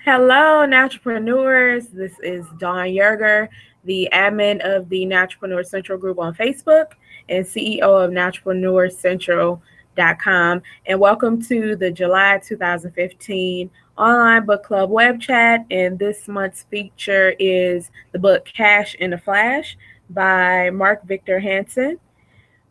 Hello, Naturalpreneurs. This is Dawn Yerger, the admin of the Naturalpreneur Central group on Facebook and CEO of Naturalpreneurscentral.com. And welcome to the July 2015 online book club web chat. And this month's feature is the book Cash in a Flash by Mark Victor Hansen.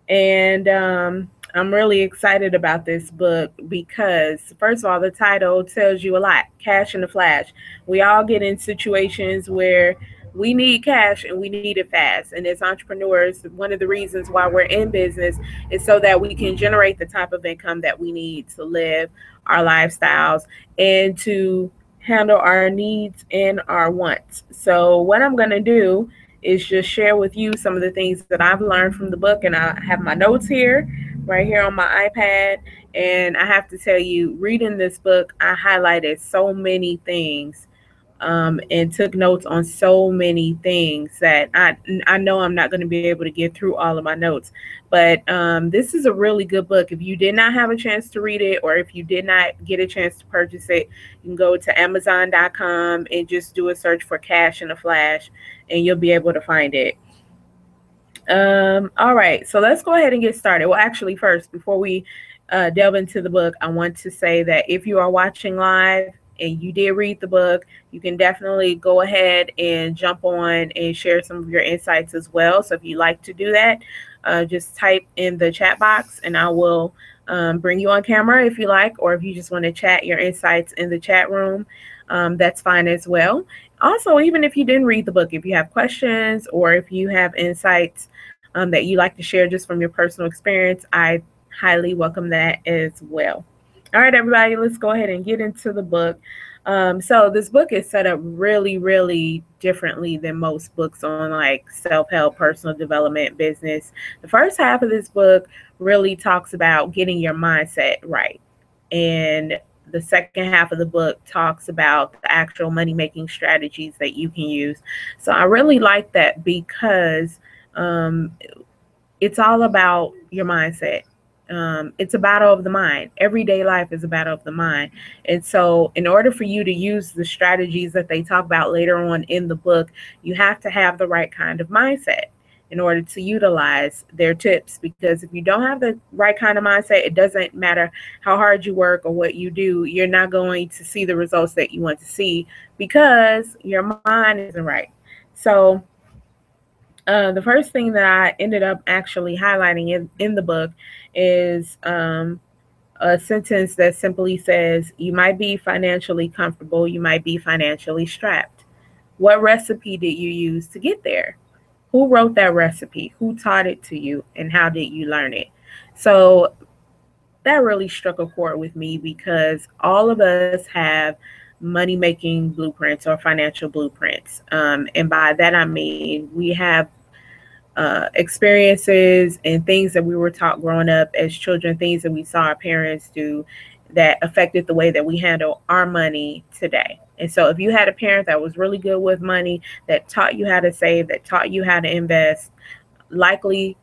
And I'm really excited about this book because, first of all, the title tells you a lot. Cash in a flash. We all get in situations where we need cash and we need it fast. And as entrepreneurs, one of the reasons why we're in business is so that we can generate the type of income that we need to live our lifestyles and to handle our needs and our wants. So what I'm going to do is just share with you some of the things that I've learned from the book. And I have my notes here, right here on my iPad. And I have to tell you, reading this book, I highlighted so many things and took notes on so many things that I know I'm not going to be able to get through all of my notes. But this is a really good book. If you did not have a chance to read it, or if you did not get a chance to purchase it, you can go to Amazon.com and just do a search for Cash in a Flash, and you'll be able to find it. All right, so let's go ahead and get started. Well, actually, first, before we delve into the book, I want to say that if you are watching live and you did read the book, you can definitely go ahead and jump on and share some of your insights as well. So if you like to do that, just type in the chat box and I will bring you on camera if you like, or if you just want to chat your insights in the chat room, that's fine as well. Also, even if you didn't read the book, if you have questions or if you have insights that you like to share just from your personal experience, I highly welcome that as well. All right, everybody, let's go ahead and get into the book. So this book is set up really, really differently than most books on like self-help, personal development, business. The first half of this book really talks about getting your mindset right. And the second half of the book talks about the actual money-making strategies that you can use. So I really like that because it's all about your mindset. It's a battle of the mind. Everyday life is a battle of the mind. And so in order for you to use the strategies that they talk about later on in the book, you have to have the right kind of mindset in order to utilize their tips. Because if you don't have the right kind of mindset, it doesn't matter how hard you work or what you do, you're not going to see the results that you want to see because your mind isn't right. So the first thing that I ended up actually highlighting in the book is a sentence that simply says, you might be financially comfortable, you might be financially strapped. What recipe did you use to get there? Who wrote that recipe? Who taught it to you? And how did you learn it? So that really struck a chord with me because all of us have money-making blueprints or financial blueprints. And by that, I mean, we have experiences and things that we were taught growing up as children, things that we saw our parents do that affected the way that we handle our money today. And so if you had a parent that was really good with money, that taught you how to save, that taught you how to invest, likely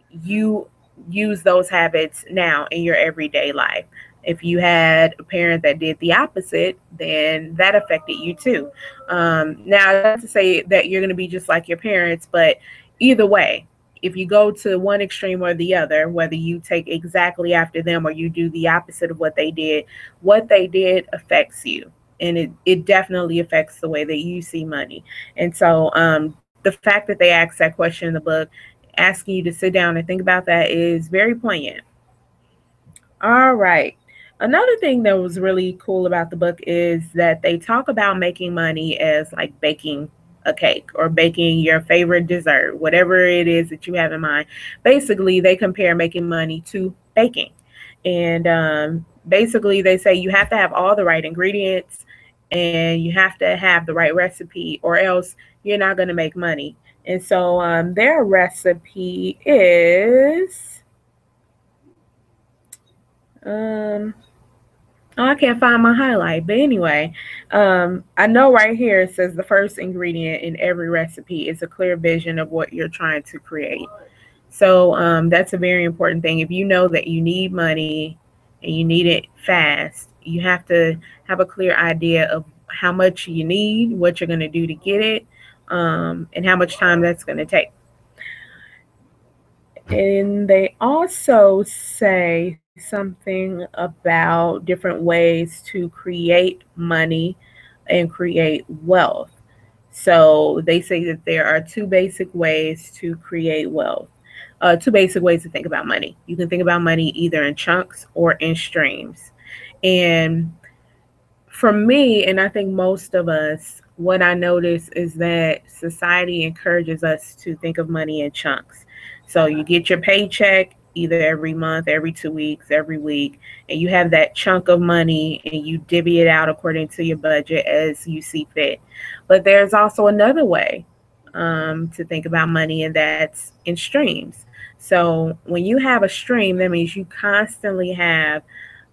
you use those habits now in your everyday life. If you had a parent that did the opposite, then that affected you too. Now, not to say that you're going to be just like your parents, but either way, if you go to one extreme or the other, whether you take exactly after them or you do the opposite of what they did affects you. And it definitely affects the way that you see money. And so the fact that they asked that question in the book, asking you to sit down and think about that, is very poignant. All right. Another thing that was really cool about the book is that they talk about making money as like baking a cake or baking your favorite dessert, whatever it is that you have in mind. Basically, they compare making money to baking. And basically, they say you have to have all the right ingredients and you have to have the right recipe, or else you're not going to make money. And so their recipe is, I can't find my highlight. But anyway, I know right here it says the first ingredient in every recipe is a clear vision of what you're trying to create. So that's a very important thing. If you know that you need money and you need it fast, you have to have a clear idea of how much you need, what you're going to do to get it, and how much time that's going to take. And they also say something about different ways to create money and create wealth. So they say that there are two basic ways to create wealth. Two basic ways to think about money. You can think about money either in chunks or in streams. And for me, and I think most of us, what I notice is that society encourages us to think of money in chunks. So you get your paycheck either every month, every 2 weeks, every week, and you have that chunk of money and you divvy it out according to your budget as you see fit. But there's also another way to think about money, and that's in streams. So when you have a stream, that means you constantly have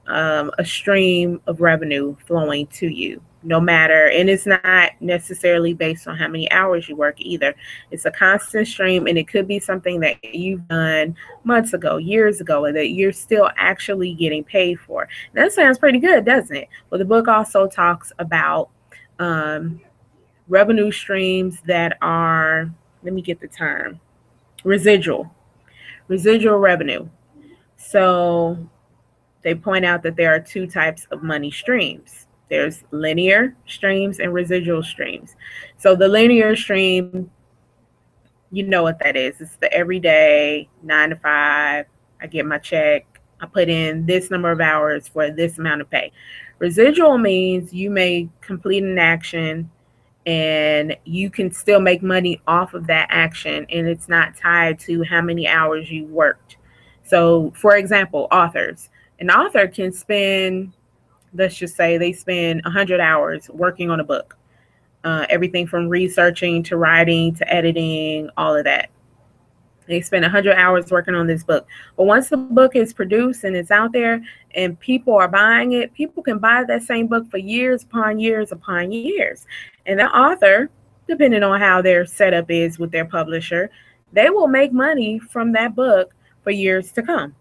a stream of revenue flowing to you, no matter, and it's not necessarily based on how many hours you work either. It's a constant stream, and it could be something that you've done months ago, years ago, and that you're still actually getting paid for. And that sounds pretty good, doesn't it? Well, the book also talks about um, revenue streams that are, let me get the term, residual revenue. So they point out that there are two types of money streams. There's linear streams and residual streams. So the linear stream, you know what that is. It's the everyday 9 to 5. I get my check. I put in this number of hours for this amount of pay. Residual means you may complete an action and you can still make money off of that action, and it's not tied to how many hours you worked. So, for example, authors. An author can spend, let's just say they spend 100 hours working on a book, everything from researching to writing to editing, all of that. They spend 100 hours working on this book. But once the book is produced and it's out there and people are buying it, people can buy that same book for years upon years upon years. And the author, depending on how their setup is with their publisher, they will make money from that book for years to come.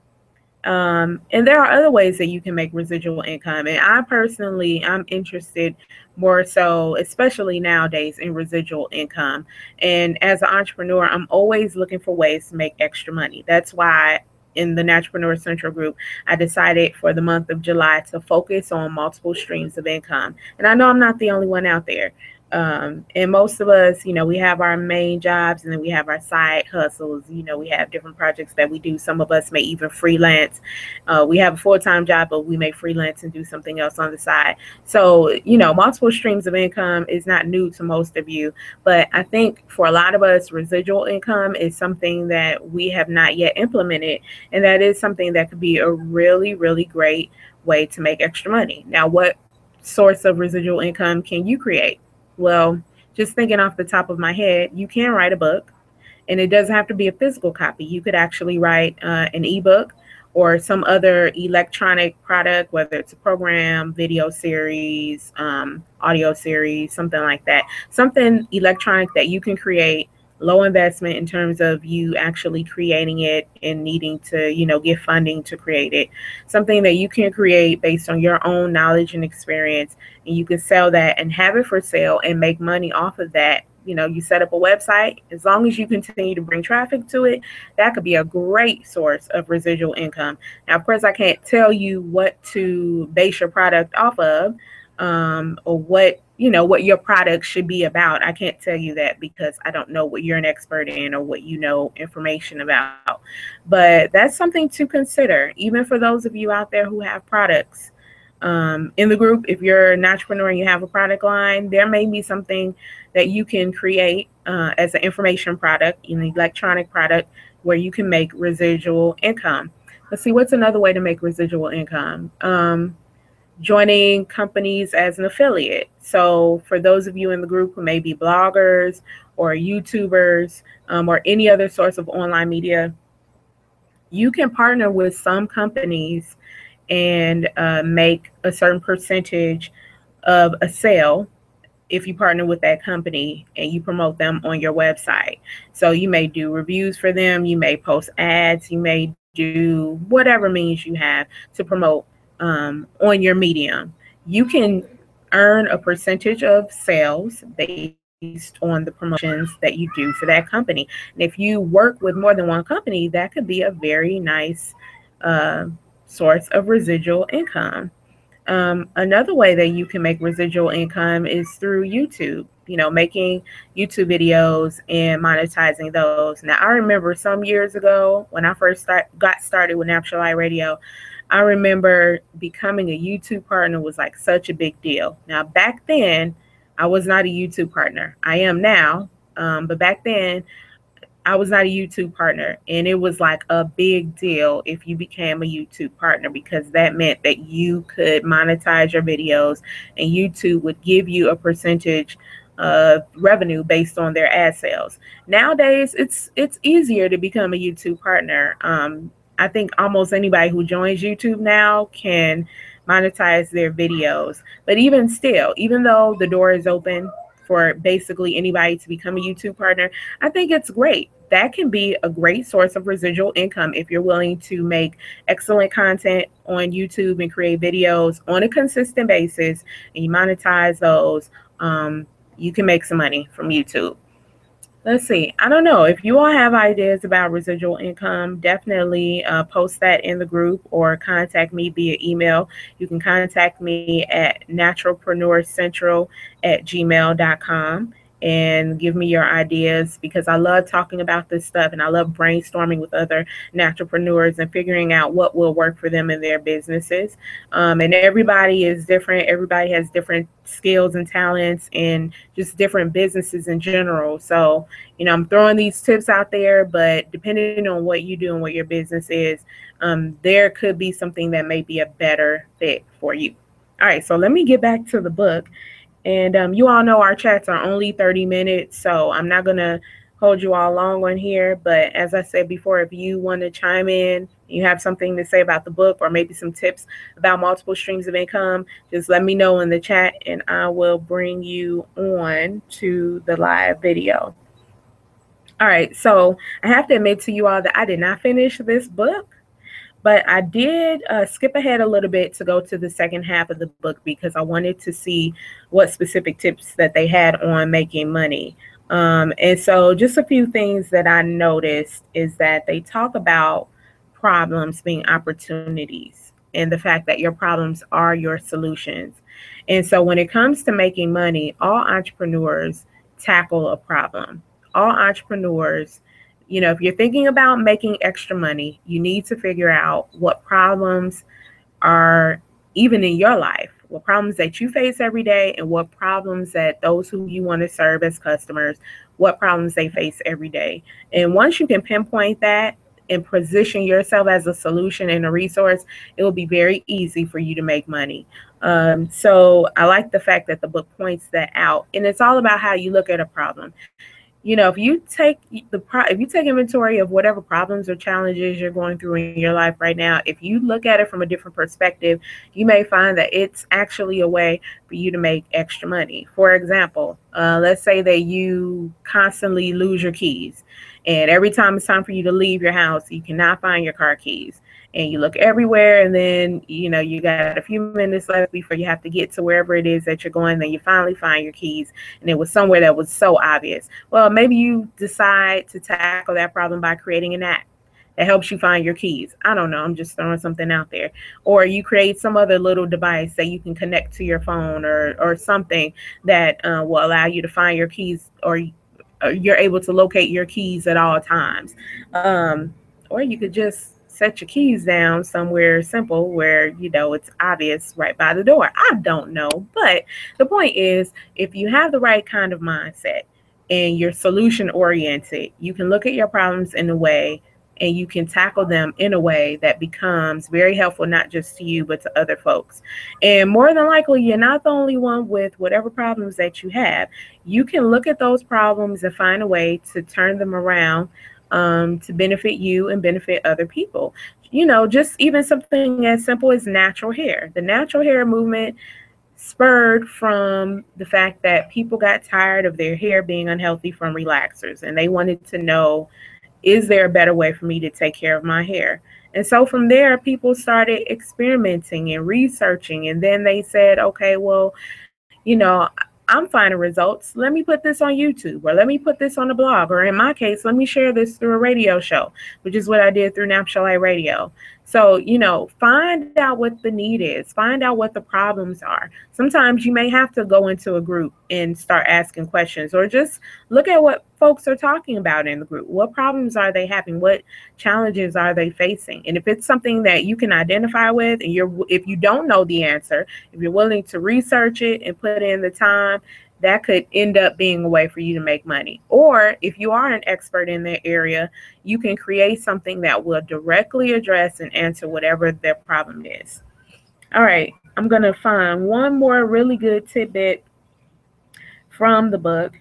And there are other ways that you can make residual income. And I personally, I'm interested more so, especially nowadays, in residual income. And as an entrepreneur, I'm always looking for ways to make extra money. That's why in the Naturalpreneur Central Group, I decided for the month of July to focus on multiple streams of income. And I know I'm not the only one out there. And most of us, we have our main jobs and then we have our side hustles. We have different projects that we do. Some of us may even freelance. We have a full-time job, but we may freelance and do something else on the side. So, multiple streams of income is not new to most of you. But I think for a lot of us, residual income is something that we have not yet implemented. And that is something that could be a really, really great way to make extra money. Now, what source of residual income can you create? Well, just thinking off the top of my head, you can write a book, and it doesn't have to be a physical copy. You could actually write an ebook or some other electronic product, whether it's a program, video series, audio series, something like that. Something electronic that you can create, low investment in terms of you actually creating it and needing to, get funding to create it. Something that you can create based on your own knowledge and experience, and you can sell that and have it for sale and make money off of that. You set up a website, as long as you continue to bring traffic to it, that could be a great source of residual income. Now, of course, I can't tell you what to base your product off of, or what your product should be about. I can't tell you that because I don't know what you're an expert in or what information about. But that's something to consider, even for those of you out there who have products. In the group, if you're an entrepreneur and you have a product line, there may be something that you can create as an information product, an electronic product, where you can make residual income. Let's see, what's another way to make residual income? Joining companies as an affiliate. So for those of you in the group who may be bloggers or YouTubers, or any other source of online media, you can partner with some companies and make a certain percentage of a sale if you partner with that company and you promote them on your website. So you may do reviews for them, you may post ads, you may do whatever means you have to promote on your medium. You can earn a percentage of sales based on the promotions that you do for that company. And if you work with more than one company, that could be a very nice uh, source of residual income. Another way that you can make residual income is through YouTube, making YouTube videos and monetizing those. Now, I remember some years ago when I first got started with Natural Light Radio, I remember becoming a YouTube partner was like such a big deal. Now, back then, I was not a YouTube partner. I am now, but back then, I was not a YouTube partner, and it was like a big deal if you became a YouTube partner because that meant that you could monetize your videos and YouTube would give you a percentage of revenue based on their ad sales. Nowadays, it's easier to become a YouTube partner. I think almost anybody who joins YouTube now can monetize their videos. But even still, even though the door is open for basically anybody to become a YouTube partner, I think it's great. That can be a great source of residual income if you're willing to make excellent content on YouTube and create videos on a consistent basis and you monetize those. You can make some money from YouTube. Let's see. I don't know. If you all have ideas about residual income, definitely post that in the group or contact me via email. You can contact me at naturalpreneurcentral@gmail.com and give me your ideas because I love talking about this stuff and I love brainstorming with other naturalpreneurs and figuring out what will work for them in their businesses. And everybody is different. Everybody has different skills and talents and just different businesses in general. So, I'm throwing these tips out there, but depending on what you do and what your business is, there could be something that may be a better fit for you. All right, so let me get back to the book. And you all know our chats are only 30 minutes, so I'm not going to hold you all long on here. But as I said before, if you want to chime in, you have something to say about the book or maybe some tips about multiple streams of income, just let me know in the chat and I will bring you on to the live video. All right, so I have to admit to you all that I did not finish this book. But I did skip ahead a little bit to go to the second half of the book because I wanted to see what specific tips that they had on making money. And so just a few things that I noticed is that they talk about problems being opportunities and the fact that your problems are your solutions. And so when it comes to making money, all entrepreneurs tackle a problem. All entrepreneurs, if you're thinking about making extra money, you need to figure out what problems are even in your life, what problems that you face every day, and what problems that those who you want to serve as customers, what problems they face every day. And once you can pinpoint that and position yourself as a solution and a resource, it will be very easy for you to make money. So I like the fact that the book points that out, and it's all about how you look at a problem. If you take inventory of whatever problems or challenges you're going through in your life right now, if you look at it from a different perspective, you may find that it's actually a way for you to make extra money. For example, let's say that you constantly lose your keys, and every time it's time for you to leave your house, you cannot find your car keys. And you look everywhere, and then, you got a few minutes left before you have to get to wherever it is that you're going. Then you finally find your keys, and it was somewhere that was so obvious. Well, maybe you decide to tackle that problem by creating an app that helps you find your keys. I don't know. I'm just throwing something out there. Or you create some other little device that you can connect to your phone or something that will allow you to find your keys, or you're able to locate your keys at all times. Or you could just set your keys down somewhere simple where, it's obvious right by the door. I don't know. But the point is, if you have the right kind of mindset and you're solution oriented, you can look at your problems in a way and you can tackle them in a way that becomes very helpful, not just to you, but to other folks. And more than likely, you're not the only one with whatever problems that you have. You can look at those problems and find a way to turn them around to benefit you and benefit other people. Just even something as simple as natural hair. The natural hair movement spurred from the fact that people got tired of their hair being unhealthy from relaxers, and they wanted to know, is there a better way for me to take care of my hair? And so from there, people started experimenting and researching, and then they said, okay, well, I'm finding results. Let me put this on YouTube, or let me put this on a blog, or in my case, let me share this through a radio show, which is what I did through Natural Light Radio. So, find out what the need is, find out what the problems are. Sometimes you may have to go into a group and start asking questions, or just look at what folks are talking about in the group. What problems are they having? What challenges are they facing? And if it's something that you can identify with, and if you don't know the answer, if you're willing to research it and put in the time, that could end up being a way for you to make money. Or if you are an expert in that area, you can create something that will directly address and answer whatever their problem is. All right, I'm going to find one more really good tidbit from the book.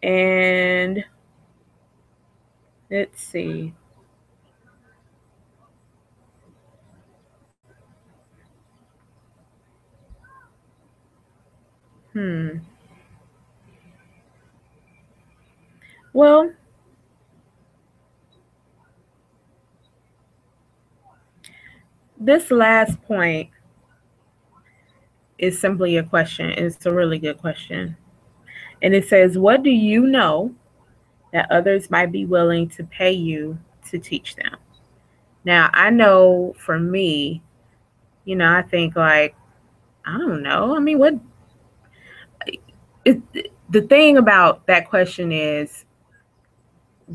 And let's see. Well, this last point is simply a question. It's a really good question. And it says, what do you know that others might be willing to pay you to teach them? Now, I know for me, I think like, I don't know. I mean, the thing about that question is,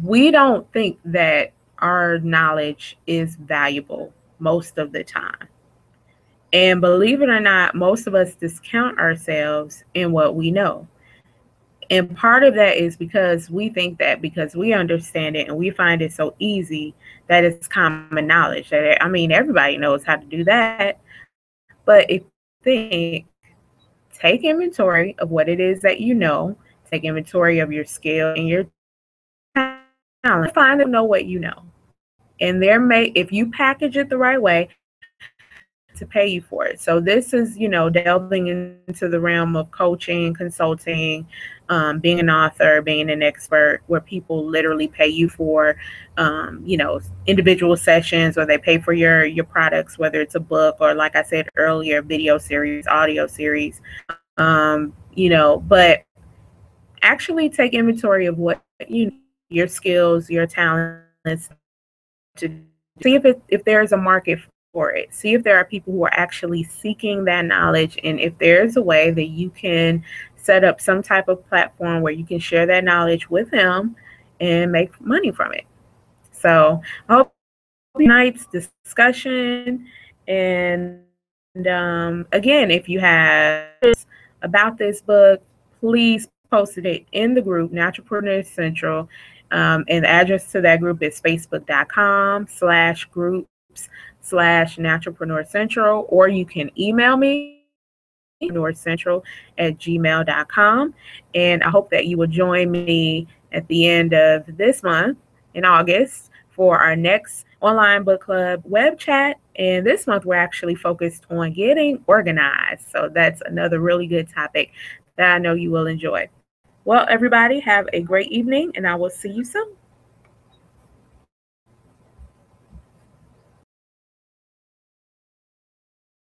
we don't think that our knowledge is valuable most of the time. And believe it or not, most of us discount ourselves in what we know. And part of that is because we think that because we understand it and we find it so easy that it's common knowledge. That, I mean, everybody knows how to do that. But if you think, take inventory of what it is that you know, take inventory of your skill and your talent, find and know what you know. And if you package it the right way, to pay you for it. So this is, delving into the realm of coaching, consulting, being an author, being an expert, where people literally pay you for, individual sessions, or they pay for your products, whether it's a book or, like I said earlier, video series, audio series, but actually take inventory of what your skills, your talents, to see if there's a market for it. See if there are people who are actually seeking that knowledge, and if there's a way that you can set up some type of platform where you can share that knowledge with them and make money from it. So I hope tonight's discussion, and again, if you have about this book, please post it in the group Naturalpreneur Central. And the address to that group is facebook.com/groups/Naturalpreneur Central, or you can email me naturalpreneur@gmail.com. And I hope that you will join me at the end of this month in August for our next online book club web chat. And this month we're actually focused on getting organized. So that's another really good topic that I know you will enjoy. Well, everybody, have a great evening, and I will see you soon.